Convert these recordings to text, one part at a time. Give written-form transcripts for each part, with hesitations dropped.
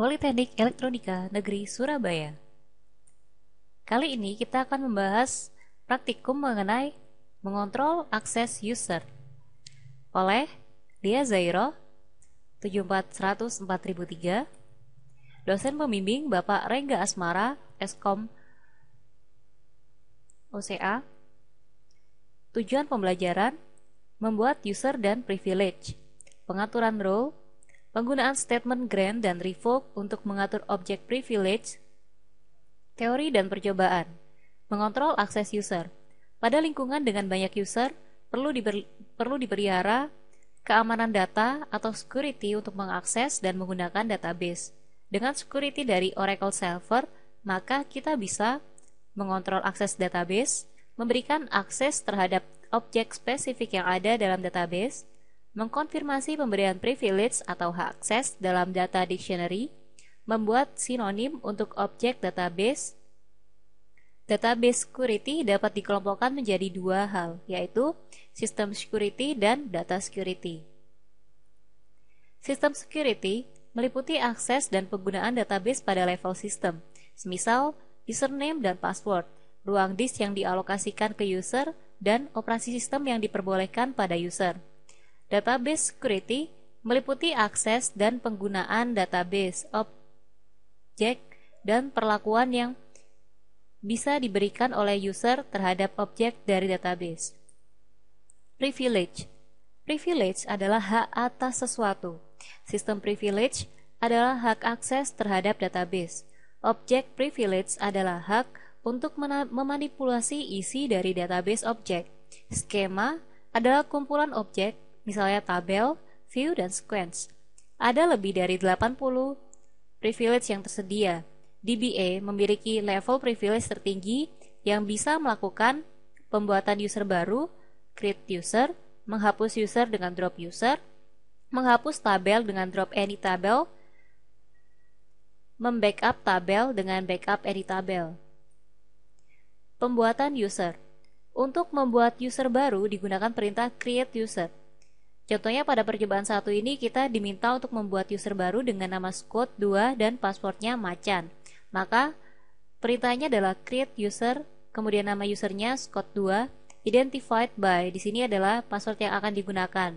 Politeknik Elektronika Negeri Surabaya. Kali ini kita akan membahas praktikum mengenai mengontrol akses user oleh Lia Zairo 74100-4003, dosen pembimbing Bapak Rengga Asmara, Eskom OCA. Tujuan pembelajaran: membuat user dan privilege, pengaturan role, penggunaan statement grant dan revoke untuk mengatur objek privilege, teori dan percobaan, mengontrol akses user. Pada lingkungan dengan banyak user, perlu dipelihara keamanan data atau security untuk mengakses dan menggunakan database. Dengan security dari Oracle Server, maka kita bisa mengontrol akses database, memberikan akses terhadap objek spesifik yang ada dalam database, mengkonfirmasi pemberian privilege atau hak akses dalam data dictionary, membuat sinonim untuk objek database. Database security dapat dikelompokkan menjadi dua hal, yaitu system security dan data security. System security meliputi akses dan penggunaan database pada level sistem, semisal username dan password, ruang disk yang dialokasikan ke user, dan operasi sistem yang diperbolehkan pada user. Database security meliputi akses dan penggunaan database, objek, dan perlakuan yang bisa diberikan oleh user terhadap objek dari database. Privilege. Privilege adalah hak atas sesuatu. Sistem privilege adalah hak akses terhadap database. Objek privilege adalah hak untuk memanipulasi isi dari database objek. Skema adalah kumpulan objek, misalnya tabel, view, dan sequence. Ada lebih dari 80 privilege yang tersedia. DBA memiliki level privilege tertinggi yang bisa melakukan pembuatan user baru, create user, menghapus user dengan drop user, menghapus tabel dengan drop any tabel, membackup tabel dengan backup any tabel. Pembuatan user. Untuk membuat user baru digunakan perintah create user. Contohnya pada percobaan satu ini kita diminta untuk membuat user baru dengan nama Scott2 dan passwordnya Macan. Maka perintahnya adalah create user, kemudian nama usernya Scott2, identified by, di sini adalah password yang akan digunakan.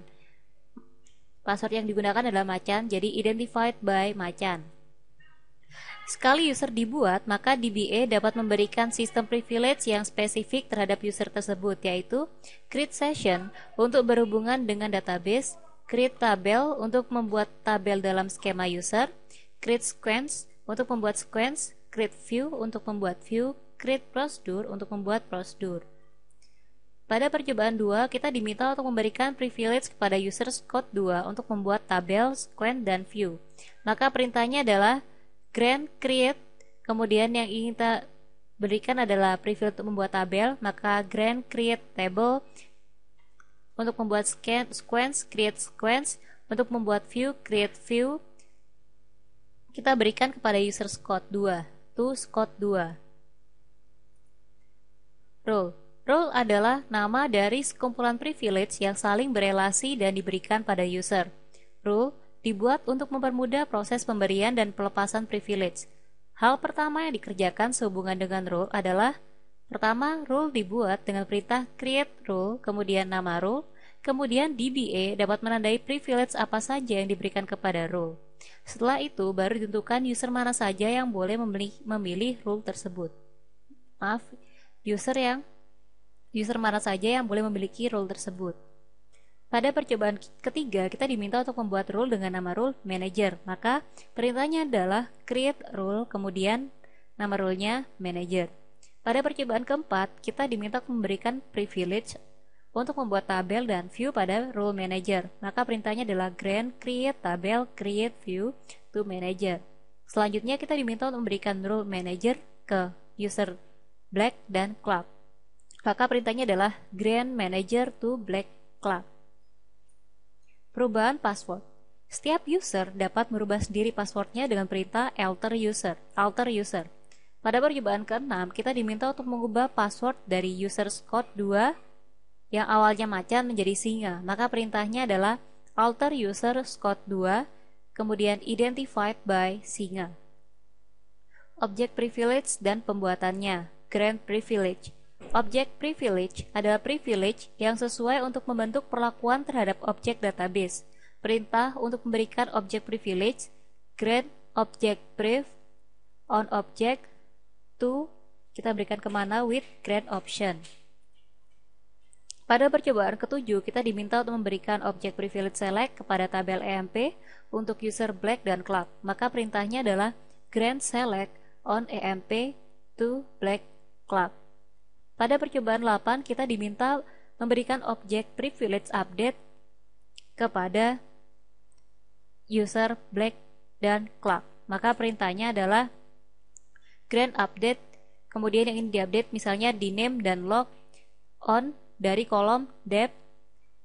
Password yang digunakan adalah Macan, jadi identified by Macan. Sekali user dibuat, maka DBA dapat memberikan sistem privilege yang spesifik terhadap user tersebut, yaitu create session untuk berhubungan dengan database, create tabel untuk membuat tabel dalam skema user, create sequence untuk membuat sequence, create view untuk membuat view, create procedure untuk membuat prosedur. Pada percobaan 2, kita diminta untuk memberikan privilege kepada user Scott2 untuk membuat tabel, sequence, dan view. Maka perintahnya adalah grant create, kemudian yang ingin kita berikan adalah privilege untuk membuat tabel, maka grant create table untuk membuat sequence, create sequence, untuk membuat view, create view, kita berikan kepada user Scott2, to Scott2. Role. Role adalah nama dari sekumpulan privilege yang saling berelasi dan diberikan pada user. Role dibuat untuk mempermudah proses pemberian dan pelepasan privilege. Hal pertama yang dikerjakan sehubungan dengan role adalah: pertama, role dibuat dengan perintah create role, kemudian nama role, kemudian DBA dapat menandai privilege apa saja yang diberikan kepada role. Setelah itu, baru ditentukan user mana saja yang boleh memilih role tersebut. User mana saja yang boleh memiliki role tersebut. Pada percobaan ketiga, kita diminta untuk membuat role dengan nama role manager. Maka perintahnya adalah create role, kemudian nama role-nya manager. Pada percobaan keempat, kita diminta memberikan privilege untuk membuat tabel dan view pada role manager. Maka perintahnya adalah grant create tabel, create view to manager. Selanjutnya kita diminta untuk memberikan role manager ke user black dan club. Maka perintahnya adalah grant manager to black club. Perubahan password. Setiap user dapat merubah sendiri passwordnya dengan perintah alter user. Pada percobaan ke-6, kita diminta untuk mengubah password dari user Scott2 yang awalnya Macan menjadi Singa. Maka perintahnya adalah alter user Scott2 kemudian identified by singa. Object privilege dan pembuatannya. Grant privilege. Object privilege adalah privilege yang sesuai untuk membentuk perlakuan terhadap objek database. Perintah untuk memberikan object privilege, grant object priv on object to, kita berikan kemana with grant option. Pada percobaan ketujuh, kita diminta untuk memberikan object privilege select kepada tabel EMP untuk user Black dan Clark. Maka perintahnya adalah grant select on EMP to Black Clark. Pada percobaan 8, kita diminta memberikan object privilege update kepada user Black dan Clark. Maka perintahnya adalah grant update, kemudian yang ingin diupdate misalnya di name dan log on dari kolom depth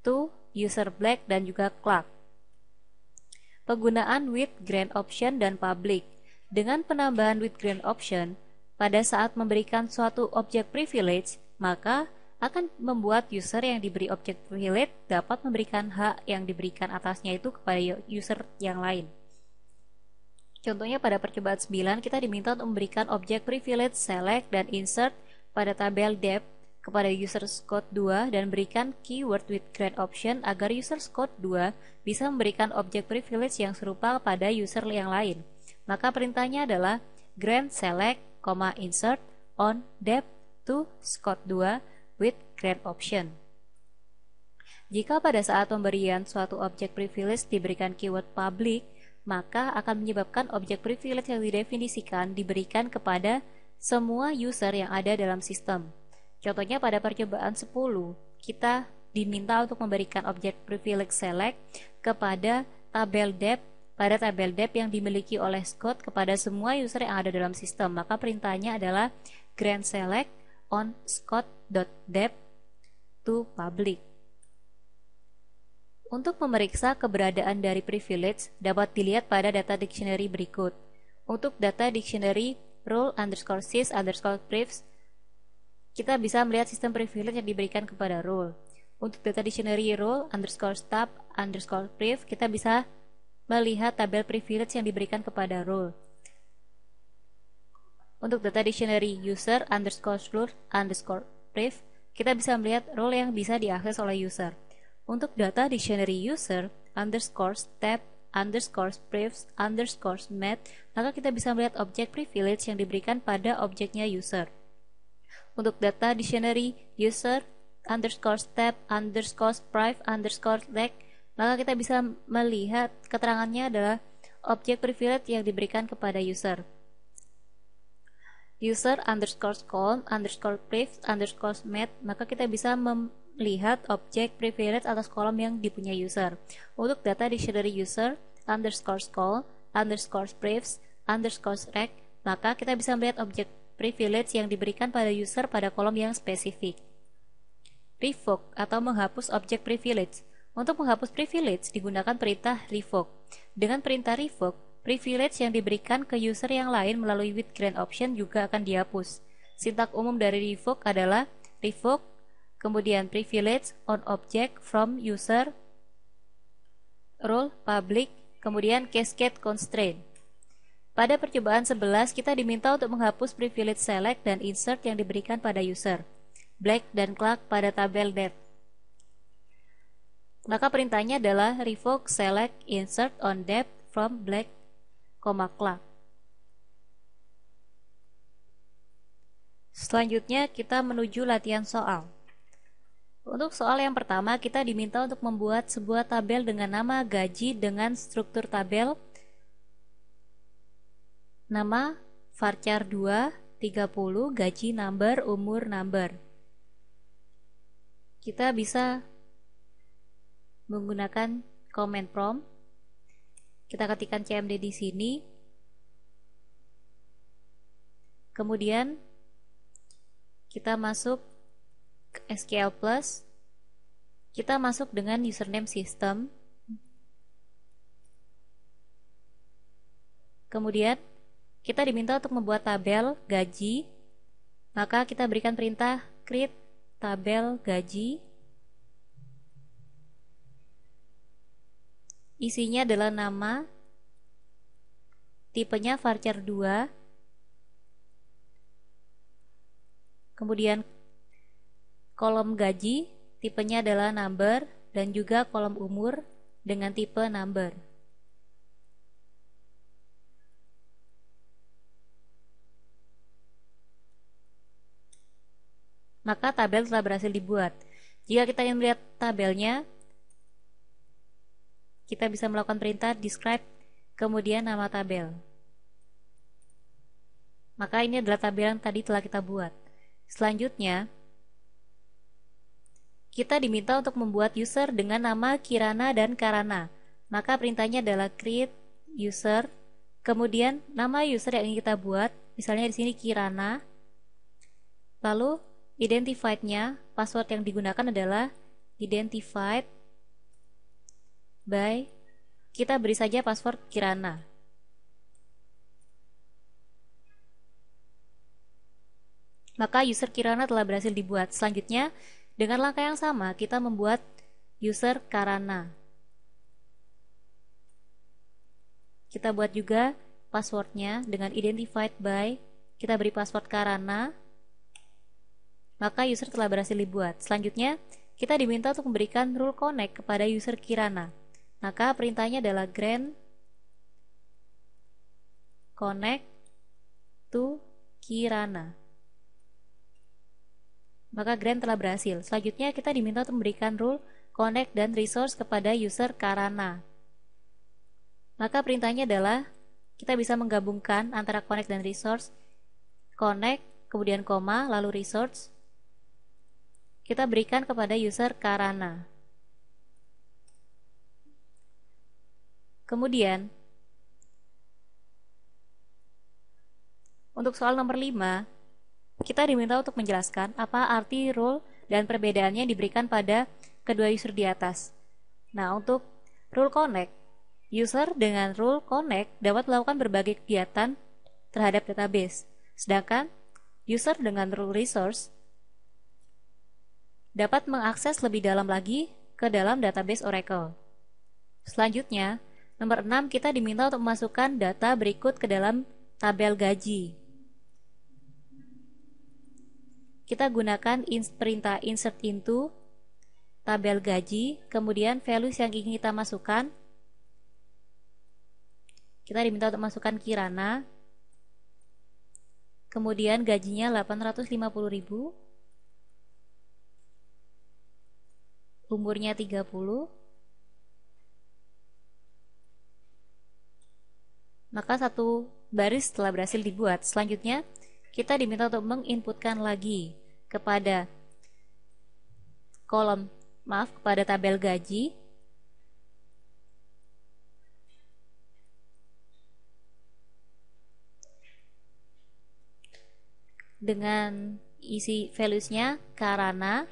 to user Black dan juga Clark. Penggunaan with grant option dan public. Dengan penambahan with grant option, pada saat memberikan suatu object privilege, maka akan membuat user yang diberi object privilege dapat memberikan hak yang diberikan atasnya itu kepada user yang lain. Contohnya pada percobaan 9, kita diminta untuk memberikan object privilege select dan insert pada tabel depth kepada user Scott 2 dan berikan keyword with grant option agar user Scott 2 bisa memberikan object privilege yang serupa pada user yang lain. Maka perintahnya adalah grant select, insert on depth to Scott 2 with grant option. Jika pada saat pemberian suatu object privilege diberikan keyword public, maka akan menyebabkan object privilege yang didefinisikan diberikan kepada semua user yang ada dalam sistem. Contohnya pada percobaan 10, kita diminta untuk memberikan object privilege select kepada tabel depth pada tabel depth yang dimiliki oleh Scott kepada semua user yang ada dalam sistem. Maka perintahnya adalah grant select on Scott.depth to public. Untuk memeriksa keberadaan dari privilege dapat dilihat pada data dictionary berikut. Untuk data dictionary role underscore sys underscore privs, kita bisa melihat sistem privilege yang diberikan kepada role. Untuk data dictionary role underscore stab underscore priv, kita bisa melihat tabel privilege yang diberikan kepada role. Untuk data dictionary user underscore floor underscore priv, kita bisa melihat role yang bisa diakses oleh user. Untuk data dictionary user underscore tab underscore privs underscore met, maka kita bisa melihat objek privilege yang diberikan pada objeknya user. Untuk data dictionary user underscore tab underscore priv underscore leg, maka kita bisa melihat keterangannya adalah objek privilege yang diberikan kepada user. User underscore column underscore priv underscore met, maka kita bisa melihat objek privilege atas kolom yang dipunyai user. Untuk data dictionary user underscore column underscore privs underscore rec, maka kita bisa melihat objek privilege yang diberikan pada user pada kolom yang spesifik. Revoke atau menghapus objek privilege. Untuk menghapus privilege digunakan perintah revoke. Dengan perintah revoke, privilege yang diberikan ke user yang lain melalui with grant option juga akan dihapus. Sintak umum dari revoke adalah revoke, kemudian privilege on object from user, role public, kemudian cascade constraint. Pada percobaan 11, kita diminta untuk menghapus privilege select dan insert yang diberikan pada user, Black dan Clark pada tabel depth. Maka perintahnya adalah revoke select insert on depth from Black, Clark. Selanjutnya kita menuju latihan soal. Untuk soal yang pertama, kita diminta untuk membuat sebuah tabel dengan nama gaji dengan struktur tabel nama varchar 2, 30, gaji number, umur number. Kita bisa menggunakan command prompt. Kita ketikkan cmd di sini. Kemudian kita masuk ke SQL Plus. Kita masuk dengan username system. Kemudian kita diminta untuk membuat tabel gaji. Maka kita berikan perintah create tabel gaji. Isinya adalah nama, tipenya varchar 2. Kemudian kolom gaji tipenya adalah number, dan juga kolom umur dengan tipe number. Maka tabel telah berhasil dibuat. Jika kita ingin melihat tabelnya, kita bisa melakukan perintah describe, kemudian nama tabel. Maka ini adalah tabel yang tadi telah kita buat. Selanjutnya, kita diminta untuk membuat user dengan nama Kirana dan Karana. Maka perintahnya adalah create user, kemudian nama user yang ingin kita buat, misalnya di sini Kirana. Lalu identified-nya, password yang digunakan adalah identified by, kita beri saja password Kirana. Maka user Kirana telah berhasil dibuat. Selanjutnya, dengan langkah yang sama, kita membuat user Karana. Kita buat juga passwordnya dengan identified by, kita beri password Karana. Maka user telah berhasil dibuat. Selanjutnya, kita diminta untuk memberikan rule connect kepada user Kirana. Maka perintahnya adalah grant connect to Kirana. Maka grant telah berhasil. Selanjutnya, kita diminta untuk memberikan rule connect dan resource kepada user Karana. Maka perintahnya adalah kita bisa menggabungkan antara connect dan resource. Connect, kemudian koma, lalu resource. Kita berikan kepada user Karana. Kemudian, untuk soal nomor 5, kita diminta untuk menjelaskan apa arti rule dan perbedaannya yang diberikan pada kedua user di atas. Nah, untuk rule connect, user dengan rule connect dapat melakukan berbagai kegiatan terhadap database. Sedangkan user dengan rule resource dapat mengakses lebih dalam lagi ke dalam database Oracle. Selanjutnya, nomor 6, kita diminta untuk memasukkan data berikut ke dalam tabel gaji. Kita gunakan perintah insert into tabel gaji, kemudian values yang ingin kita masukkan. Kita diminta untuk masukkan Kirana, kemudian gajinya 850.000, umurnya 30. Maka satu baris telah berhasil dibuat. Selanjutnya, kita diminta untuk menginputkan lagi kepada kepada tabel gaji. Dengan isi values-nya Karana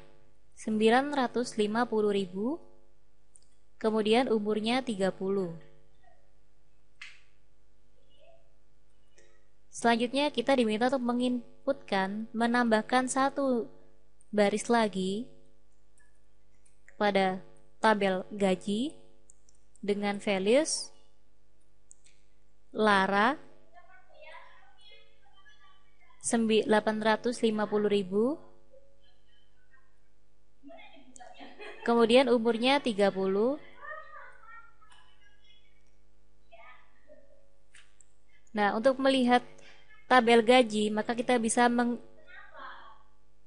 950.000, kemudian umurnya 30. Selanjutnya, kita diminta untuk menambahkan satu baris lagi kepada tabel gaji dengan values Lara 850.000, kemudian umurnya 30. Nah, untuk melihat tabel gaji, maka kita bisa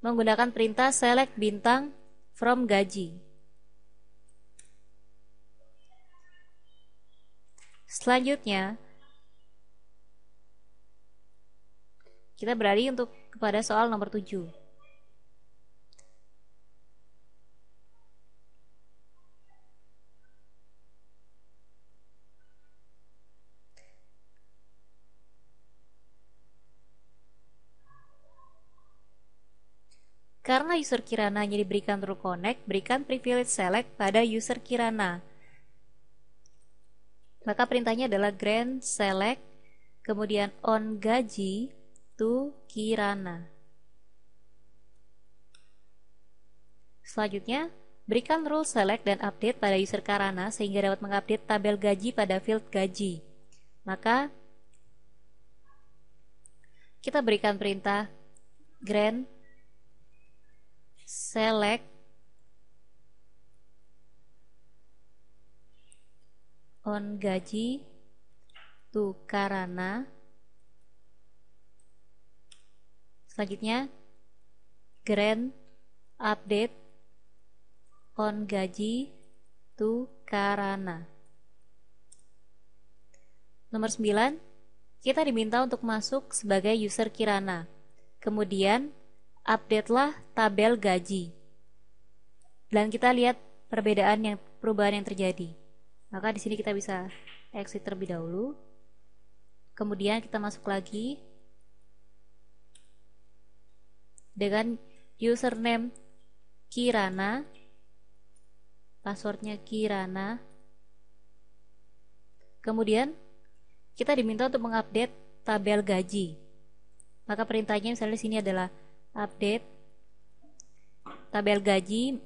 menggunakan perintah select bintang from gaji. Selanjutnya, kita beralih untuk kepada soal nomor 7. Karena user Kirana hanya diberikan rule connect, berikan privilege select pada user Kirana. Maka perintahnya adalah grant select, kemudian on gaji to Kirana. Selanjutnya, berikan rule select dan update pada user Kirana sehingga dapat mengupdate tabel gaji pada field gaji. Maka kita berikan perintah grant select on gaji to Karana. Selanjutnya grant update on gaji to Karana. Nomor 9, kita diminta untuk masuk sebagai user Kirana. Kemudian update-lah tabel gaji. Dan kita lihat perubahan yang terjadi. Maka di sini kita bisa exit terlebih dahulu. Kemudian kita masuk lagi dengan username Kirana, passwordnya Kirana. Kemudian kita diminta untuk mengupdate tabel gaji. Maka perintahnya misalnya di sini adalah update tabel gaji.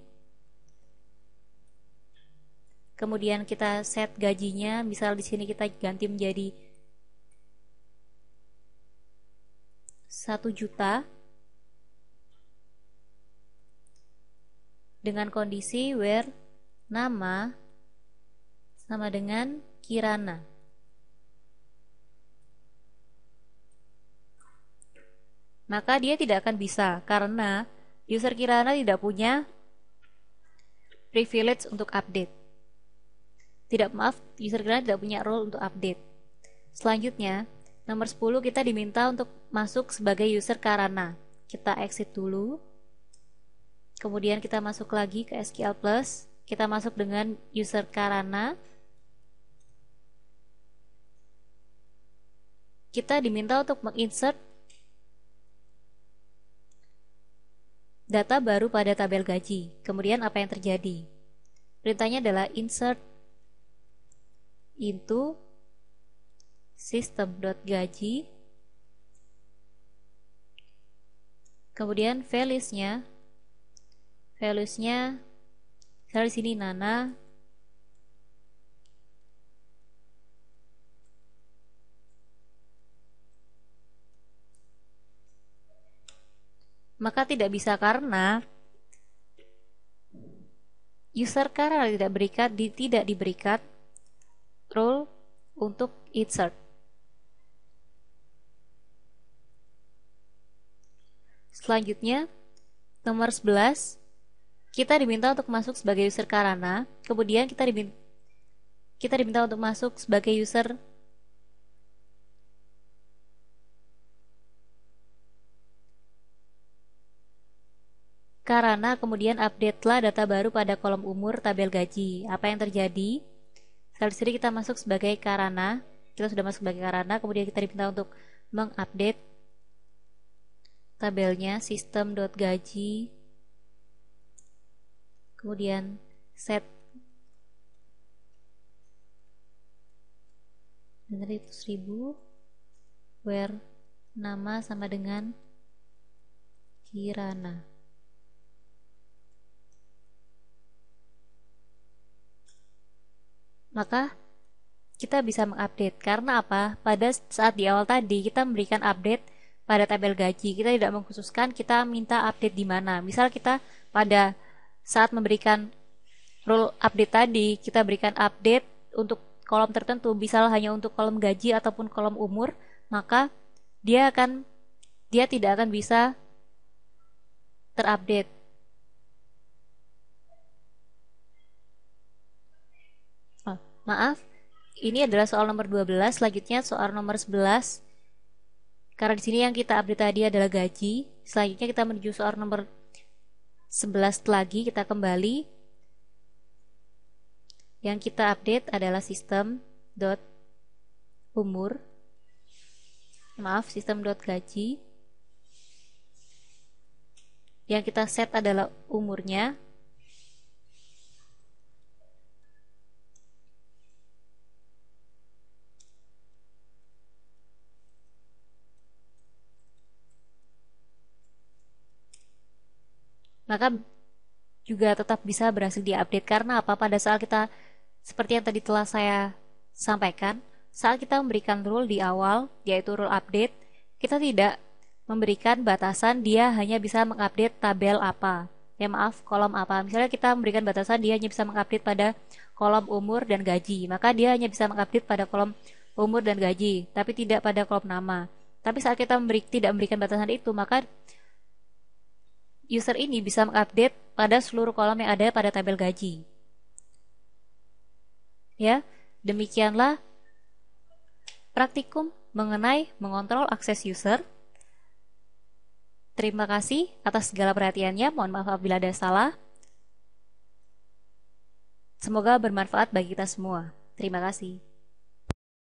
Kemudian kita set gajinya, misal di sini kita ganti menjadi 1 juta dengan kondisi where nama sama dengan Kirana. Maka dia tidak akan bisa karena user Kirana tidak punya privilege untuk update. User Kirana tidak punya role untuk update. Selanjutnya, nomor 10 kita diminta untuk masuk sebagai user Karana. Kita exit dulu. Kemudian kita masuk lagi ke SQL Plus. Kita masuk dengan user Karana. Kita diminta untuk menginsert data baru pada tabel gaji. Kemudian apa yang terjadi? Perintahnya adalah insert into system.gaji. Kemudian values-nya misalnya di sini Nana. Maka tidak bisa karena user Karana tidak diberikan role untuk insert. Selanjutnya, nomor 11, kita diminta untuk masuk sebagai user Karana. Kemudian kita diminta untuk masuk sebagai user Karana, kemudian update-lah data baru pada kolom umur tabel gaji. Apa yang terjadi? Sekali sini kita masuk sebagai Karana. Kita sudah masuk sebagai Karana, kemudian kita diminta untuk mengupdate tabelnya system.gaji. Kemudian set benar itu 1000 where nama sama dengan Kirana. Maka kita bisa mengupdate. Karena apa? Pada saat di awal tadi kita memberikan update pada tabel gaji. Kita tidak mengkhususkan kita minta update di mana. Misal kita pada saat memberikan rule update tadi, kita berikan update untuk kolom tertentu, misal hanya untuk kolom gaji ataupun kolom umur, maka dia tidak akan bisa terupdate. Maaf, ini adalah soal nomor 12. Selanjutnya soal nomor 11. Karena di sini yang kita update tadi adalah gaji. Selanjutnya kita menuju soal nomor 11 lagi. Kita kembali. Yang kita update adalah sistem.umur. Maaf, sistem.gaji. Yang kita set adalah umurnya. Maka juga tetap bisa berhasil diupdate. Karena apa? Pada saat kita, seperti yang tadi telah saya sampaikan, saat kita memberikan rule di awal, yaitu rule update, kita tidak memberikan batasan dia hanya bisa mengupdate tabel apa. Maaf, kolom apa. Misalnya kita memberikan batasan dia hanya bisa mengupdate pada kolom umur dan gaji, maka dia hanya bisa mengupdate pada kolom umur dan gaji, tapi tidak pada kolom nama. Tapi saat kita tidak memberikan batasan itu, maka user ini bisa mengupdate pada seluruh kolom yang ada pada tabel gaji. Ya, demikianlah praktikum mengenai mengontrol akses user. Terima kasih atas segala perhatiannya. Mohon maaf apabila ada salah. Semoga bermanfaat bagi kita semua. Terima kasih.